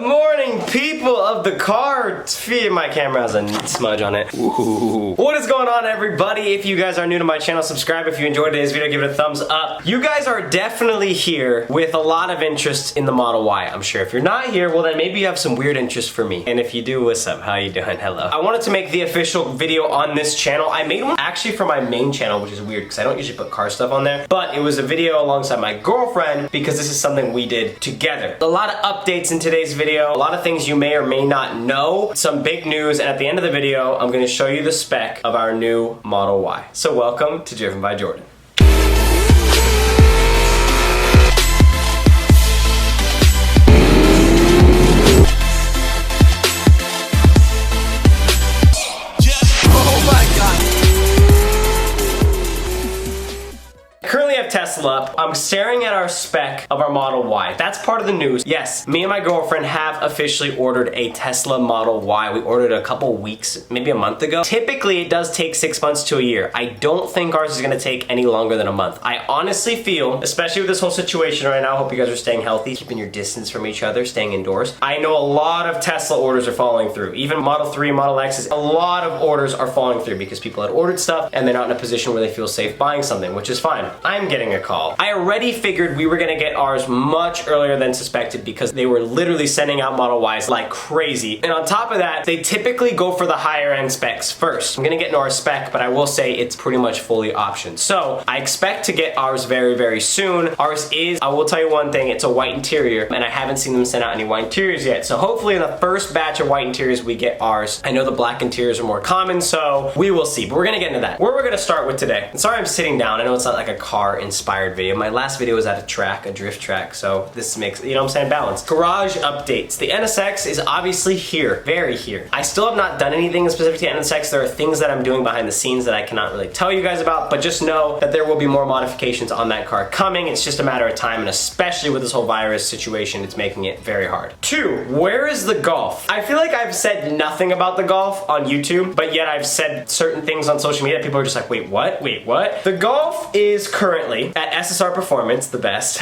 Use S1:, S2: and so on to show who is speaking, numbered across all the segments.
S1: Good morning, people of the car. My camera has a smudge on it. Ooh. What is going on, everybody? If you guys are new to my channel, subscribe. If you enjoyed today's video, give it a thumbs up. You guys are definitely here with a lot of interest in the Model Y, I'm sure. If you're not here, well then maybe you have some weird interest for me. And if you do, what's up? How you doing? Hello. I wanted to make the official video on this channel. I made one actually for my main channel, which is weird because I don't usually put car stuff on there. But it was a video alongside my girlfriend because this is something we did together. A lot of updates in today's video, a lot of things you may or may not know, some big news, and at the end of the video, I'm gonna show you the spec of our new Model Y. So welcome to Driven by Jordan. Tesla up. I'm staring at our spec of our Model Y. That's part of the news. Yes, me and my girlfriend have officially ordered a Tesla Model Y. We ordered it a couple weeks, maybe a month ago. Typically, it does take 6 months to a year. I don't think ours is gonna take any longer than a month. I honestly feel, especially with this whole situation right now, I hope you guys are staying healthy, keeping your distance from each other, staying indoors. I know a lot of Tesla orders are falling through. Even Model 3, Model X's, a lot of orders are falling through because people had ordered stuff and they're not in a position where they feel safe buying something, which is fine. I'm getting a call. I already figured we were gonna get ours much earlier than suspected because they were literally sending out Model Ys like crazy. And on top of that, they typically go for the higher end specs first. I'm gonna get into our spec, but I will say it's pretty much fully optioned. So I expect to get ours very, very soon. Ours is, I will tell you one thing, it's a white interior and I haven't seen them send out any white interiors yet. So hopefully in the first batch of white interiors, we get ours. I know the black interiors are more common, so we will see, but we're gonna get into that. Where we're gonna start with today. And sorry I'm sitting down. I know it's not like a car inspired video. My last video was at a track, a drift track, so this makes, you know what I'm saying, balance. Garage updates. The NSX is obviously here, very here. I still have not done anything specific to NSX. There are things that I'm doing behind the scenes that I cannot really tell you guys about, but just know that there will be more modifications on that car coming. It's just a matter of time, and especially with this whole virus situation, it's making it very hard. 2, where is the Golf? I feel like I've said nothing about the Golf on YouTube, but yet I've said certain things on social media. People are just like, wait, what? Wait, what? The Golf is currently at SSR Performance, the best,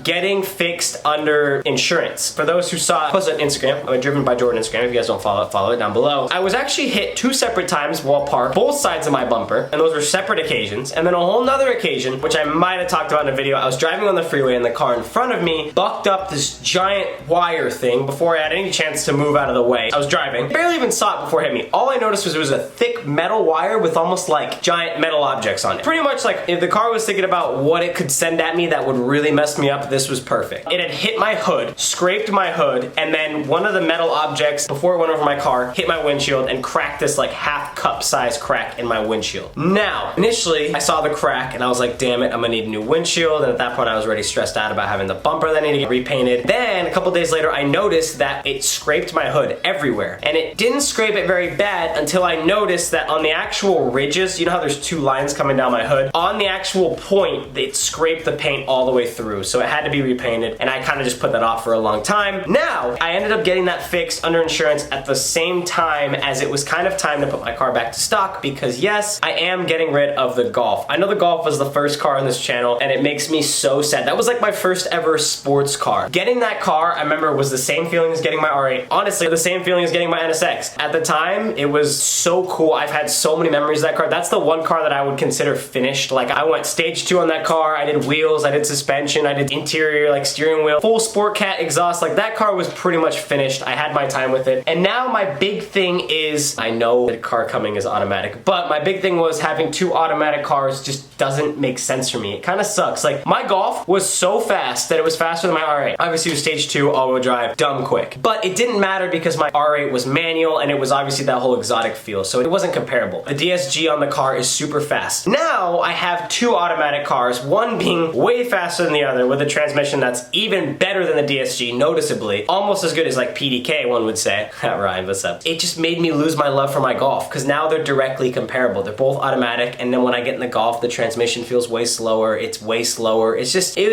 S1: getting fixed under insurance. For those who saw, I posted on Instagram, I'm Driven by Jordan Instagram. If you guys don't follow it down below. I was actually hit 2 separate times while parked, both sides of my bumper, and those were separate occasions. And then a whole nother occasion, which I might have talked about in a video, I was driving on the freeway and the car in front of me bucked up this giant wire thing before I had any chance to move out of the way. I was driving, barely even saw it before it hit me. All I noticed was it was a thick metal wire with almost like giant metal objects on it. Pretty much like if the car was thinking about what it could send at me that would really mess me up, this was perfect. It had hit my hood, scraped my hood, and then one of the metal objects before it went over my car hit my windshield and cracked this like half cup size crack in my windshield. Now, initially I saw the crack and I was like, damn it, I'm gonna need a new windshield. And at that point I was already stressed out about having the bumper that I need to get repainted. Then a couple days later I noticed that it scraped my hood everywhere. And it didn't scrape it very bad until I noticed that on the actual ridges, you know how there's 2 lines coming down my hood? On the actual point, it scraped the paint all the way through, so it had to be repainted, and I kind of just put that off for a long time. Now, I ended up getting that fixed under insurance at the same time as it was kind of time to put my car back to stock because yes, I am getting rid of the Golf. I know the Golf was the first car on this channel, and it makes me so sad. That was like my first ever sports car. Getting that car, I remember, was the same feeling as getting my R8. Honestly, the same feeling as getting my NSX. At the time, it was so cool. I've had so many memories of that car. That's the one car that I would consider finished. Like, I went stage 2 on that car. I did wheels, I did suspension, I did interior, like steering wheel, full Sport Cat exhaust. Like, that car was pretty much finished. I had my time with it. And now my big thing is, I know that car coming is automatic, but my big thing was having 2 automatic cars just doesn't make sense for me. It kind of sucks. Like, my Golf was so fast that it was faster than my R8. Obviously it was stage 2, all-wheel drive, dumb quick. But it didn't matter because my R8 was manual and it was obviously that whole exotic feel, so it wasn't comparable. The DSG on the car is super fast. Now I have 2 automatic cars, one being way faster than the other with a transmission that's even better than the DSG, noticeably. Almost as good as like PDK, one would say. Ryan, what's up? It just made me lose my love for my Golf because now they're directly comparable. They're both automatic, and then when I get in the Golf, the transmission feels way slower. It's way slower. It was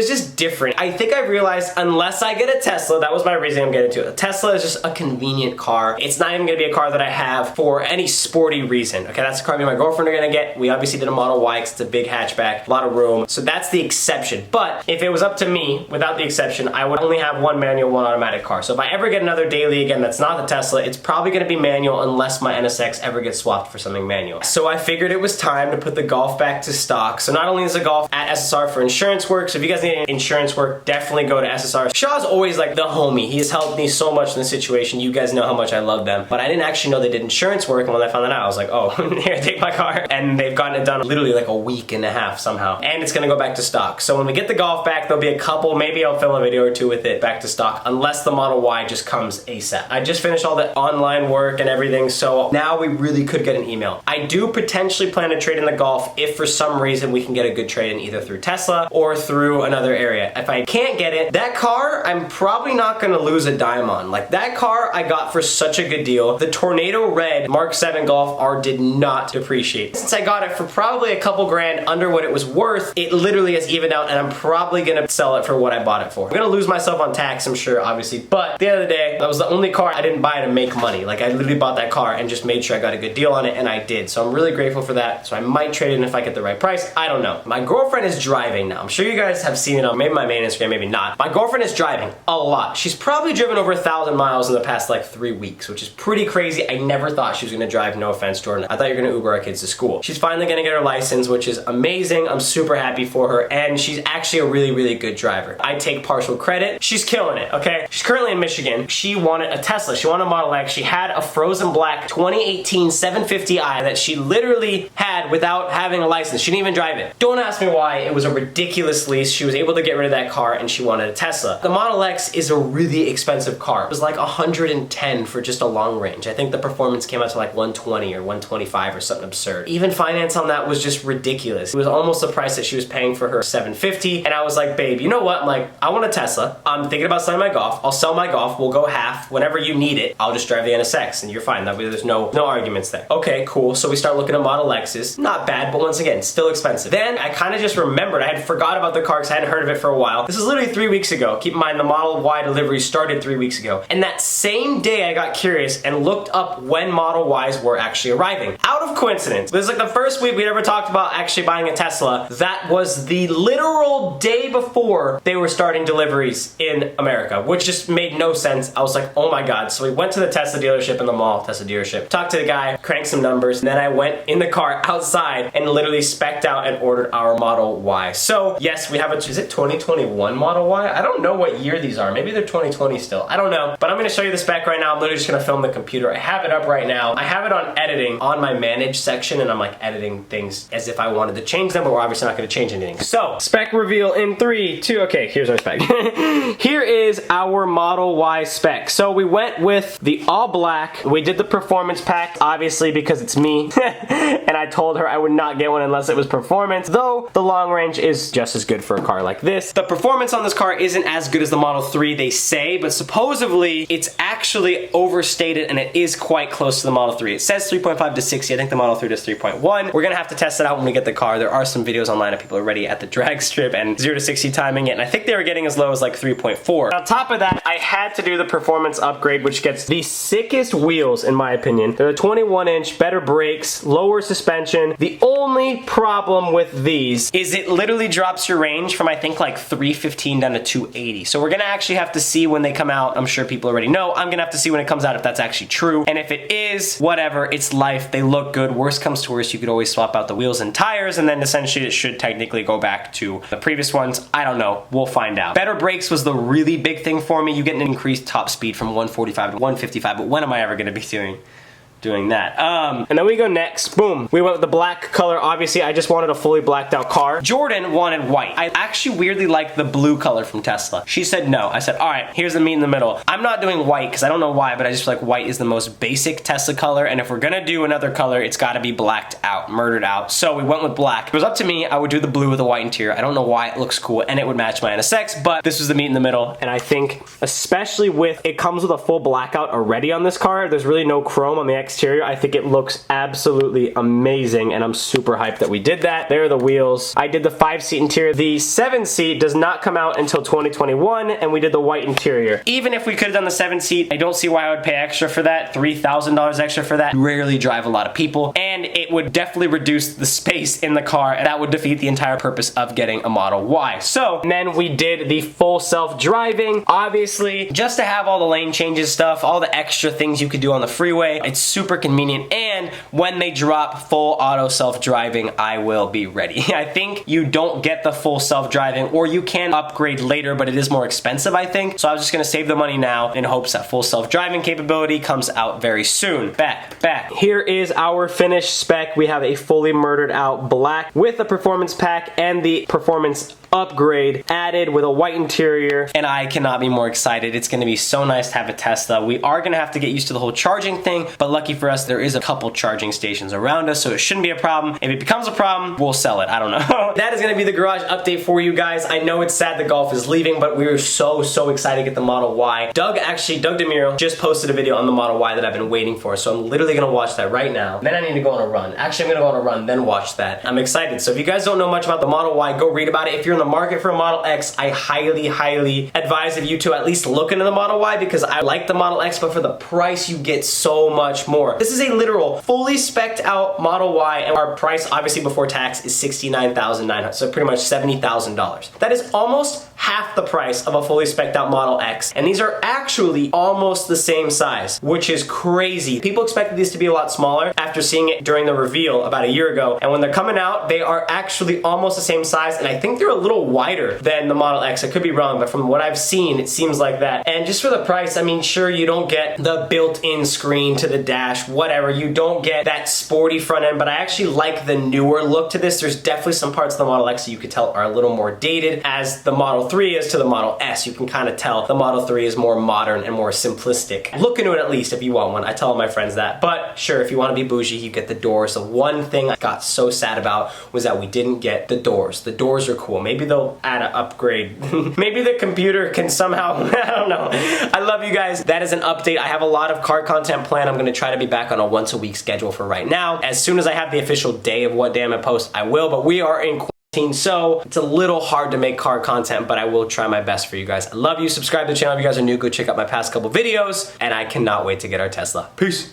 S1: just different. I think I realized unless I get a Tesla, that was my reason I'm getting to it. A Tesla is just a convenient car. It's not even gonna be a car that I have for any sporty reason. Okay, that's the car me and my girlfriend are gonna get. We obviously did a Model Y because it's a big hatchback, a lot of room. So So that's the exception. But if it was up to me, without the exception, I would only have one manual, one automatic car. So if I ever get another daily again that's not the Tesla, it's probably gonna be manual unless my NSX ever gets swapped for something manual. So I figured it was time to put the Golf back to stock. So not only is the Golf at SSR for insurance work, so if you guys need insurance work, definitely go to SSR. Shaw's always like the homie. He has helped me so much in this situation. You guys know how much I love them. But I didn't actually know they did insurance work, and when I found that out, I was like, oh, here, take my car. And they've gotten it done literally like a week and a half somehow. And it's gonna go back to stock. So when we get the Golf back, there'll be a couple, maybe I'll film a video or two with it back to stock, unless the Model Y just comes ASAP. I just finished all the online work and everything, so now we really could get an email. I do potentially plan to trade in the Golf if for some reason we can get a good trade in either through Tesla or through another area. If I can't get it, that car, I'm probably not gonna lose a dime on. Like, that car I got for such a good deal. The Tornado Red Mark 7 Golf R did not depreciate. Since I got it for probably a couple grand under what it was worth, it literally has evened out, and I'm probably gonna sell it for what I bought it for. I'm gonna lose myself on tax, I'm sure, obviously, but at the end of the day, that was the only car I didn't buy to make money. Like, I literally bought that car and just made sure I got a good deal on it, and I did. So I'm really grateful for that. So I might trade it if I get the right price. I don't know. My girlfriend is driving now. I'm sure you guys have seen it on maybe my main Instagram, maybe not. My girlfriend is driving a lot. She's probably driven over 1,000 miles in the past like 3 weeks, which is pretty crazy. I never thought she was gonna drive, no offense, Jordan. I thought you were gonna Uber our kids to school. She's finally gonna get her license, which is amazing. I'm super happy for her, and she's actually a really, really good driver. I take partial credit. She's killing it, okay? She's currently in Michigan. She wanted a Tesla. She wanted a Model X. She had a frozen black 2018 750i that she literally had without having a license. She didn't even drive it. Don't ask me why. It was a ridiculous lease. She was able to get rid of that car, and she wanted a Tesla. The Model X is a really expensive car. It was like 110 for just a long range. I think the performance came out to like 120 or 125 or something absurd. Even finance on that was just ridiculous. It was almost the price that she was paying for her 750, and I was like, babe, you know what? I'm like, I want a Tesla. I'm thinking about selling my Golf. I'll sell my Golf. We'll go half. Whenever you need it, I'll just drive the NSX, and you're fine. That way there's no arguments there. Okay, cool. So we start looking at Model X's. Not bad, but once again, still expensive. Then I kind of just remembered, I had forgot about the car because I hadn't heard of it for a while. This is literally 3 weeks ago. Keep in mind, the Model Y delivery started 3 weeks ago. And that same day I got curious and looked up when Model Ys were actually arriving. Out of coincidence, this is like the first week we'd ever talked about actually buying a Tesla. That was the literal day before they were starting deliveries in America, which just made no sense. I was like, oh my God. So we went to the Tesla dealership in the mall, Tesla dealership, talked to the guy, cranked some numbers, and then I went in the car outside and literally spec'd out and ordered our Model Y. So yes, we have is it 2021 Model Y? I don't know what year these are. Maybe they're 2020 still. I don't know, but I'm gonna show you the spec right now. I'm literally just gonna film the computer. I have it up right now. I have it on editing on my manage section, and I'm like editing things as if I wanted to change them, but we're obviously not gonna change anything. So, spec reveal in 3, 2, okay, here's our spec. Here is our Model Y spec. So we went with the all black. We did the performance pack, obviously because it's me, and I told her I would not get one unless it was performance, though the long range is just as good for a car like this. The performance on this car isn't as good as the Model 3, they say, but supposedly it's actually overstated, and it is quite close to the Model 3. It says 3.5 to 60. I think the Model 3 does 3.1. We're gonna have to test it out when we get the car. There are some videos online of people already at the drag strip and 0 to 60 timing it, and I think they were getting as low as like 3.4. On top of that, I had to do the performance upgrade, which gets the sickest wheels in my opinion. They're a 21-inch, better brakes, lower suspension. The only problem with these is it literally drops your range from I think like 315 down to 280. So we're gonna actually have to see when they come out. I'm sure people already know. I'm gonna have to see when it comes out if that's actually true. And if it is, whatever, it's life. They look good. Worst comes to worst, you could always swap out the wheels and tires, and then essentially it should technically go back to the previous ones. I don't know. We'll find out. Better brakes was the really big thing for me. You get an increased top speed from 145 to 155, but when am I ever gonna be doing that? And then we go next, boom. We went with the black color. Obviously, I just wanted a fully blacked out car. Jordan wanted white. I actually weirdly liked the blue color from Tesla. She said no. I said, all right, here's the meat in the middle. I'm not doing white because I don't know why, but I just feel like white is the most basic Tesla color, and if we're gonna do another color, it's gotta be blacked out, murdered out. So we went with black. If it was up to me, I would do the blue with a white interior. I don't know why, it looks cool, and it would match my NSX, but this was the meat in the middle, and I think, especially with, it comes with a full blackout already on this car. There's really no chrome on the exterior. I think it looks absolutely amazing, and I'm super hyped that we did that. There are the wheels. I did the 5-seat interior. The 7-seat does not come out until 2021, and we did the white interior. Even if we could have done the 7-seat, I don't see why I would pay extra for that, $3,000 extra for that. Rarely drive a lot of people, and it would definitely reduce the space in the car, and that would defeat the entire purpose of getting a Model Y. So, and then we did the full self-driving. Obviously, just to have all the lane changes stuff, all the extra things you could do on the freeway, it's super convenient, and when they drop full auto self-driving, I will be ready. I think you don't get the full self-driving, or you can upgrade later, but it is more expensive, I think. So I was just gonna save the money now in hopes that full self-driving capability comes out very soon. Back. Here is our finished spec. We have a fully murdered out black with the performance pack and the performance upgrade added with a white interior, and I cannot be more excited. It's gonna be so nice to have a Tesla. We are gonna have to get used to the whole charging thing, but lucky for us, there is a couple charging stations around us, so it shouldn't be a problem. If it becomes a problem, we'll sell it. I don't know. That is gonna be the garage update for you guys. I know it's sad the Golf is leaving, but we are so excited to get the Model Y. Doug DeMuro just posted a video on the Model Y that I've been waiting for, so I'm literally gonna watch that right now. Then I need to go on a run. Actually, I'm gonna go on a run, then watch that. I'm excited. So if you guys don't know much about the Model Y, go read about it. If you're in the market for a Model X, I highly advise of you to at least look into the Model Y, because I like the Model X, but for the price you get so much more. This is a literal fully spec'd out Model Y, and our price obviously before tax is $69,900, so pretty much $70,000. That is almost half the price of a fully spec'd out Model X, and these are actually almost the same size, which is crazy. People expected these to be a lot smaller after seeing it during the reveal about a year ago, and when they're coming out, they are actually almost the same size, and I think they're a little wider than the Model X. I could be wrong, but from what I've seen, it seems like that. And just for the price, I mean, sure, you don't get the built-in screen to the dash, whatever. You don't get that sporty front end, but I actually like the newer look to this. There's definitely some parts of the Model X that you could tell are a little more dated, as the Model 3 is to the Model S. You can kind of tell the Model 3 is more modern and more simplistic. Look into it at least if you want one. I tell all my friends that. But sure, if you want to be bougie, you get the doors. The one thing I got so sad about was that we didn't get the doors. The doors are cool. Maybe they'll add an upgrade. Maybe the computer can somehow, I don't know. I love you guys. That is an update. I have a lot of car content planned. I'm gonna try to be back on a once-a-week schedule for right now. As soon as I have the official day of what day I'm gonna post, I will, but we are in quarantine, so it's a little hard to make car content, but I will try my best for you guys. I love you. Subscribe to the channel if you guys are new. Go check out my past couple videos, and I cannot wait to get our Tesla. Peace.